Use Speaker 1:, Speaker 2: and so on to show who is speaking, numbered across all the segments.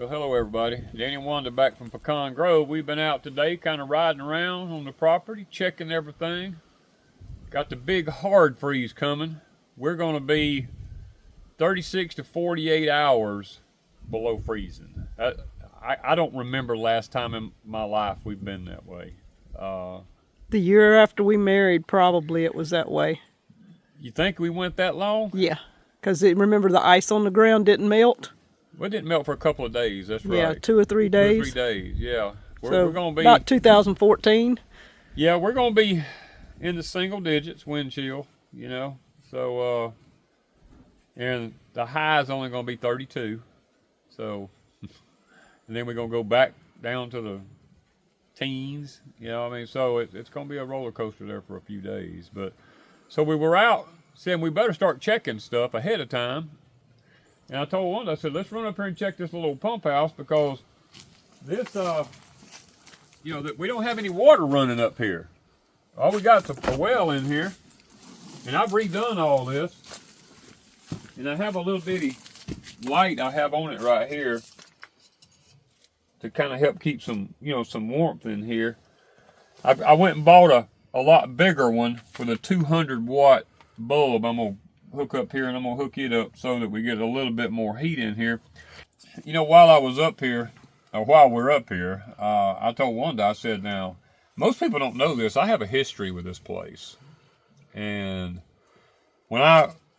Speaker 1: Well, hello everybody. Danny and Wanda back from Pecan Grove. We've been out today kind of riding around on the property, checking everything. Got the big hard freeze coming. We're going to be 36 to 48 hours below freezing. I don't remember last time in my life we've been that way.
Speaker 2: The year after we married, probably it was that way.
Speaker 1: You think we went that long?
Speaker 2: Yeah, because remember the ice on the ground didn't melt?
Speaker 1: Well, it didn't melt for a couple of days, that's right.
Speaker 2: Yeah, 2 or 3 days.
Speaker 1: 2 or 3 days, yeah.
Speaker 2: We're
Speaker 1: going to be...
Speaker 2: about 2014.
Speaker 1: Yeah, we're going to be in the single digits wind chill, you know. So, and the high is only going to be 32. So, and then we're going to go back down to the teens, you know what I mean? So it's going to be a roller coaster there for a few days. But, so we were out saying we better start checking stuff ahead of time. And I told Wanda, I said, let's run up here and check this little pump house because this, you know, that we don't have any water running up here. All we got is a well in here. And I've redone all this. And I have a little bitty light I have on it right here to kind of help keep some, you know, some warmth in here. I went and bought a lot bigger one for the 200 watt bulb. I'm going to hook up here and I'm going to hook it up so that we get a little bit more heat in here. You know, while I was up here, or while we're up here, I told Wanda, I said, now, most people don't know this. I have a history with this place. And when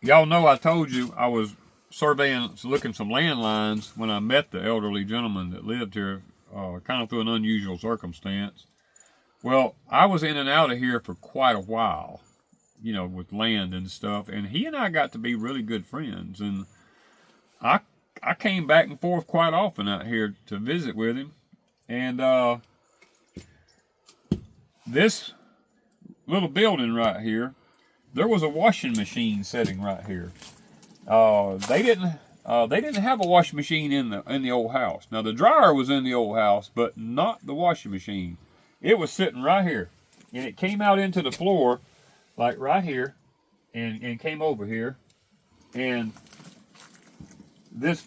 Speaker 1: y'all know I told you I was surveying, looking some landlines when I met the elderly gentleman that lived here, kind of through an unusual circumstance. Well, I was in and out of here for quite a while, you know, with land and stuff, and he and I got to be really good friends, and I came back and forth quite often out here to visit with him, and this little building right here, there was a washing machine sitting right here. They didn't have a washing machine in the old house. Now the dryer was in the old house, but not the washing machine. It was sitting right here, and it came out into the floor, like right here, and came over here, and this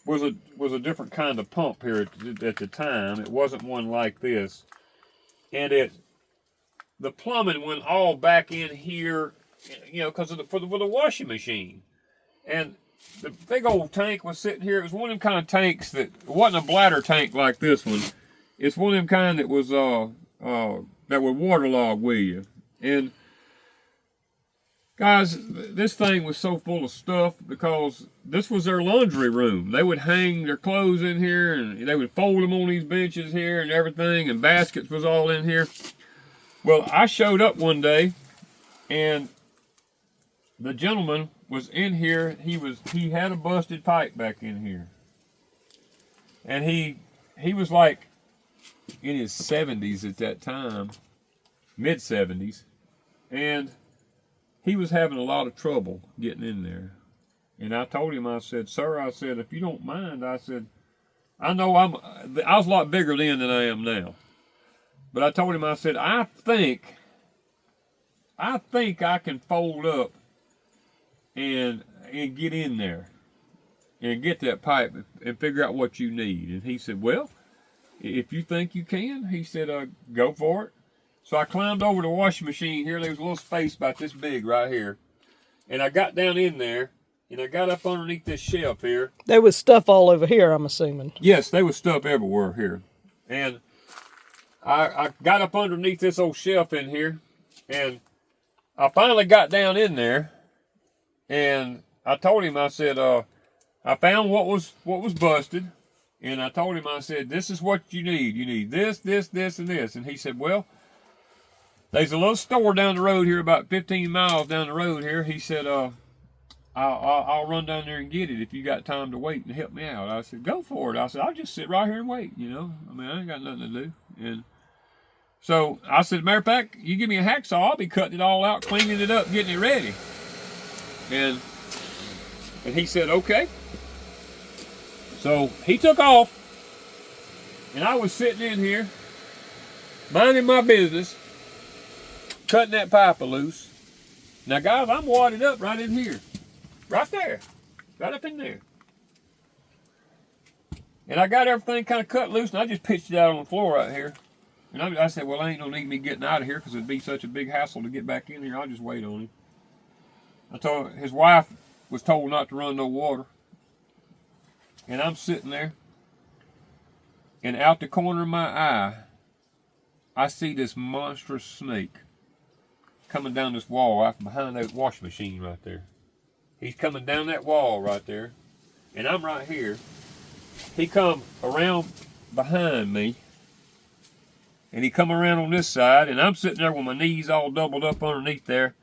Speaker 1: was a different kind of pump here at the time. It wasn't one like this, and the plumbing went all back in here, you know, because for the washing machine, and the big old tank was sitting here. It was one of them kind of tanks that it wasn't a bladder tank like this one. It's one of them kind that was that would waterlog with you. And guys, this thing was so full of stuff because this was their laundry room. They would hang their clothes in here, and they would fold them on these benches here and everything, and baskets was all in here. Well, I showed up one day, and the gentleman was in here. He had a busted pipe back in here, and he was like in his 70s at that time, mid 70s, and he was having a lot of trouble getting in there. And I told him, I said, sir, I said, if you don't mind, I said, I know I was a lot bigger then than I am now. But I told him, I said, I think I can fold up and get in there and get that pipe and figure out what you need. And he said, well, if you think you can, he said, go for it. So I climbed over the washing machine here. There was a little space about this big right here. And I got down in there, and I got up underneath this shelf here.
Speaker 2: There was stuff all over here, I'm assuming.
Speaker 1: Yes, there was stuff everywhere here. And I got up underneath this old shelf in here, and I finally got down in there, and I told him, I said, I found what was busted, and I told him, I said, this is what you need. You need this, this, this, and this. And he said, well, there's a little store down the road here, about 15 miles down the road here. He said, I'll run down there and get it if you got time to wait and help me out. I said, go for it. I said, I'll just sit right here and wait, you know. I mean, I ain't got nothing to do. And so I said, matter of fact, you give me a hacksaw, I'll be cutting it all out, cleaning it up, getting it ready. And he said, okay. So he took off, and I was sitting in here, minding my business, cutting that pipe loose. Now, guys, I'm wadded up right in here. Right there. Right up in there. And I got everything kind of cut loose, and I just pitched it out on the floor right here. And I said, well, ain't no need me getting out of here because it'd be such a big hassle to get back in here. I'll just wait on him. I told him, his wife was told not to run no water. And I'm sitting there, and out the corner of my eye, I see this monstrous snake coming down this wall out behind that washing machine right there. He's coming down that wall right there, and I'm right here. He come around behind me, and he come around on this side, and I'm sitting there with my knees all doubled up underneath there,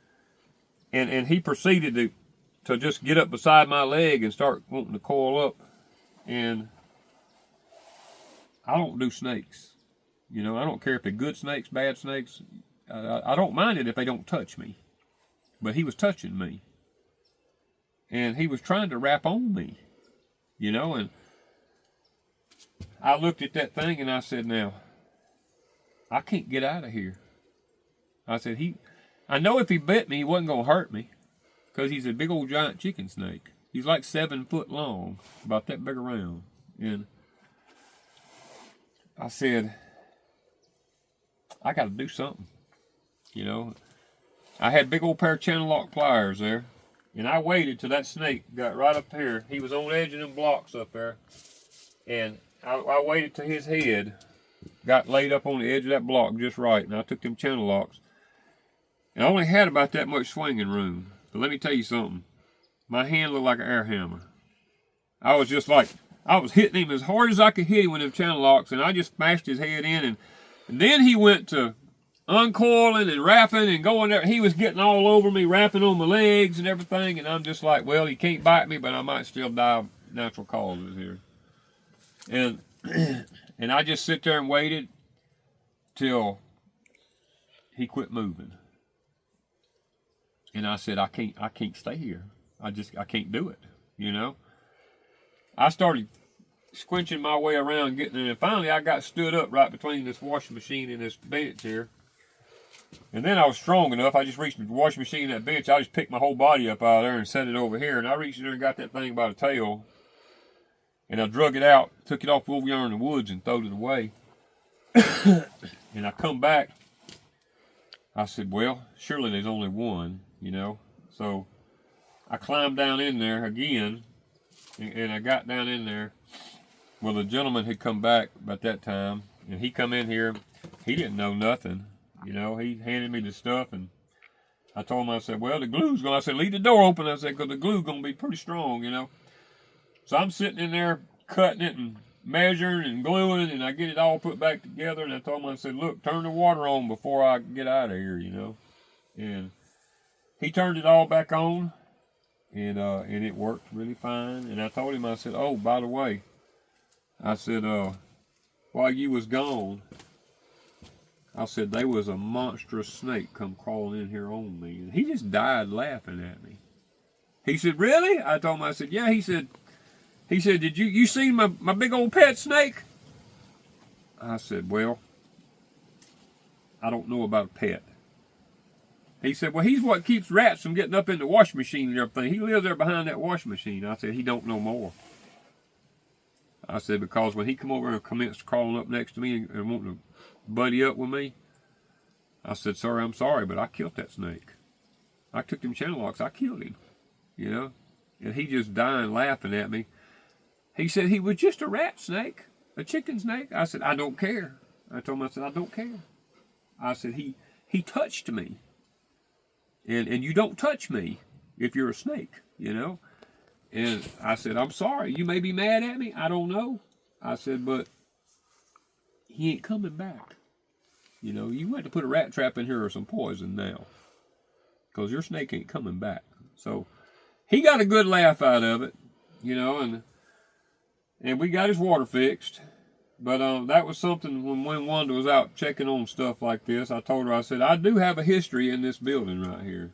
Speaker 1: and he proceeded to just get up beside my leg and start wanting to coil up. And I don't do snakes. You know, I don't care if they're good snakes, bad snakes. I don't mind it if they don't touch me. But he was touching me. And he was trying to wrap on me. You know, and I looked at that thing and I said, now, I can't get out of here. I said, I know if he bit me, he wasn't going to hurt me. Because he's a big old giant chicken snake. He's like 7 foot long, about that big around. And I said, I got to do something. You know, I had a big old pair of channel lock pliers there. And I waited till that snake got right up here. He was on the edge of them blocks up there. And I waited till his head got laid up on the edge of that block just right. And I took them channel locks. And I only had about that much swinging room. But let me tell you something. My hand looked like an air hammer. I was just like, I was hitting him as hard as I could hit him with them channel locks, and I just smashed his head in. And then he went to uncoiling and wrapping and going there. He was getting all over me, wrapping on my legs and everything. And I'm just like, well, he can't bite me, but I might still die of natural causes here. And I just sit there and waited till he quit moving. And I said, I can't stay here. I can't do it, you know. I started squinching my way around, getting in, and finally I got stood up right between this washing machine and this bench here. And then I was strong enough, I just reached the washing machine and that bench, I just picked my whole body up out of there and set it over here. And I reached in there and got that thing by the tail. And I drug it out, took it off over there in the woods and throwed it away. And I come back. I said, well, surely there's only one, you know. So I climbed down in there again, and I got down in there. Well, the gentleman had come back about that time, and he come in here. He didn't know nothing, you know. He handed me the stuff, and I told him, I said, well, the glue's going. I said, leave the door open. I said, because the glue's going to be pretty strong, you know. So I'm sitting in there cutting it and measuring and gluing, and I get it all put back together. And I told him, I said, look, turn the water on before I get out of here, you know. And he turned it all back on, and it worked really fine. And I told him, I said, oh, by the way, I said, while you was gone, I said, there was a monstrous snake come crawling in here on me. And he just died laughing at me. He said, really? I told him, I said, yeah. He said, did you see my big old pet snake? I said, well, I don't know about a pet. He said, well, he's what keeps rats from getting up in the washing machine and everything. He lives there behind that washing machine. I said, he don't know more. I said, because when he come over and commenced crawling up next to me and wanting to buddy up with me, I said, sir, I'm sorry, but I killed that snake. I took them channel locks, I killed him, you know. And he just dying laughing at me. He said, he was just a rat snake, a chicken snake. I said, I don't care. I told him, I said, I don't care. I said, he touched me. And you don't touch me if you're a snake, you know. And I said, I'm sorry. You may be mad at me. I don't know. I said, but he ain't coming back. You know, you have to put a rat trap in here or some poison now. Because your snake ain't coming back. So he got a good laugh out of it, you know, and we got his water fixed. But that was something when Wanda was out checking on stuff like this. I told her, I said, I do have a history in this building right here.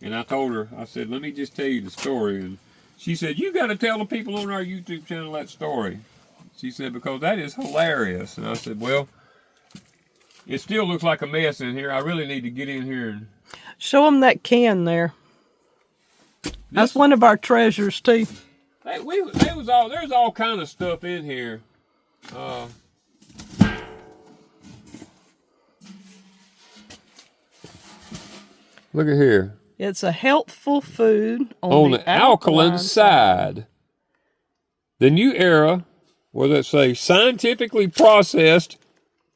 Speaker 1: And I told her, I said, let me just tell you the story. And she said, you got to tell the people on our YouTube channel that story. She said, because that is hilarious. And I said, well, it still looks like a mess in here. I really need to get in here and
Speaker 2: show them that can there. That's one of our treasures, too.
Speaker 1: There's all kind of stuff in here. Look at here.
Speaker 2: It's a healthful food
Speaker 1: On the alkaline side. The new era, what does that say? Scientifically processed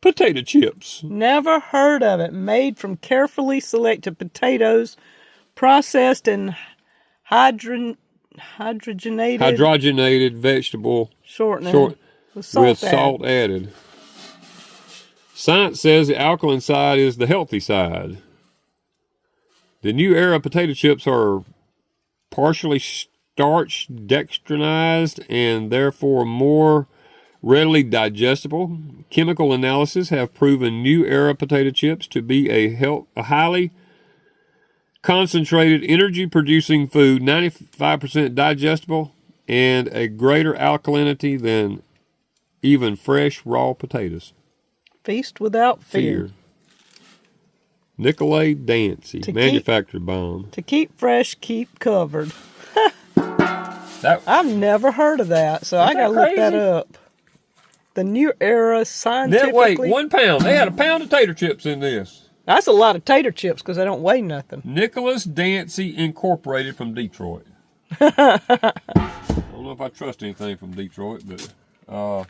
Speaker 1: potato chips.
Speaker 2: Never heard of it. Made from carefully selected potatoes, processed and hydrogenated
Speaker 1: vegetable
Speaker 2: shortening with salt
Speaker 1: added. Science says the alkaline side is the healthy side. The new era potato chips are partially starch dextrinized and therefore more readily digestible. Chemical analysis have proven new era potato chips to be a highly concentrated energy producing food, 95% digestible, and a greater alkalinity than even fresh raw potatoes.
Speaker 2: Feast without fear.
Speaker 1: Nicolay Dancy, manufactured bomb.
Speaker 2: To keep fresh, keep covered. I've never heard of that, so I gotta look that up. The new era scientifically...
Speaker 1: Wait, 1 pound. They had a pound of tater chips in this.
Speaker 2: That's a lot of tater chips because they don't weigh nothing.
Speaker 1: Nicholas Dancy Incorporated from Detroit. I don't know if I trust anything from Detroit, but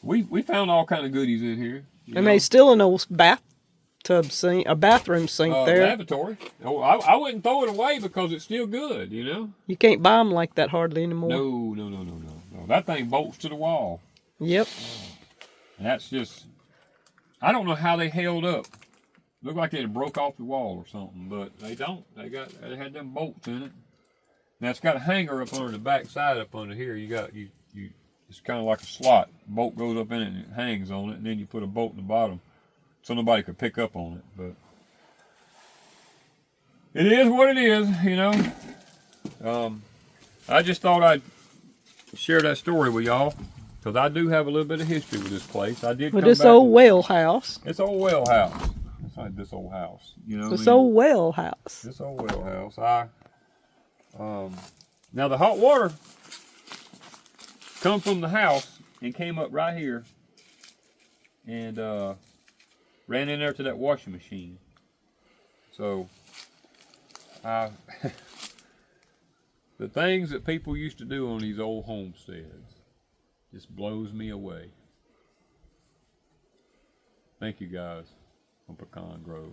Speaker 1: we found all kind of goodies in here.
Speaker 2: And they still an old bathtub sink, a bathroom sink there.
Speaker 1: Lavatory. Oh, I wouldn't throw it away because it's still good, you know.
Speaker 2: You can't buy them like that hardly anymore.
Speaker 1: No. That thing bolts to the wall.
Speaker 2: Yep.
Speaker 1: And that's just, I don't know how they held up. Looked like they had broke off the wall or something, but they don't. They had them bolts in it. Now it's got a hanger up under the back side up under here. It's kind of like a slot. Bolt goes up in it and it hangs on it, and then you put a bolt in the bottom so nobody could pick up on it. But it is what it is, you know. I just thought I'd share that story with y'all because I do have a little bit of history with this place. I did.
Speaker 2: With this old well house.
Speaker 1: It's old well house. It's like this old house, you know.
Speaker 2: This old well house.
Speaker 1: This old well house. Now the hot water come from the house and came up right here and ran in there to that washing machine. So the things that people used to do on these old homesteads just blows me away. Thank you guys from Pecan Grove.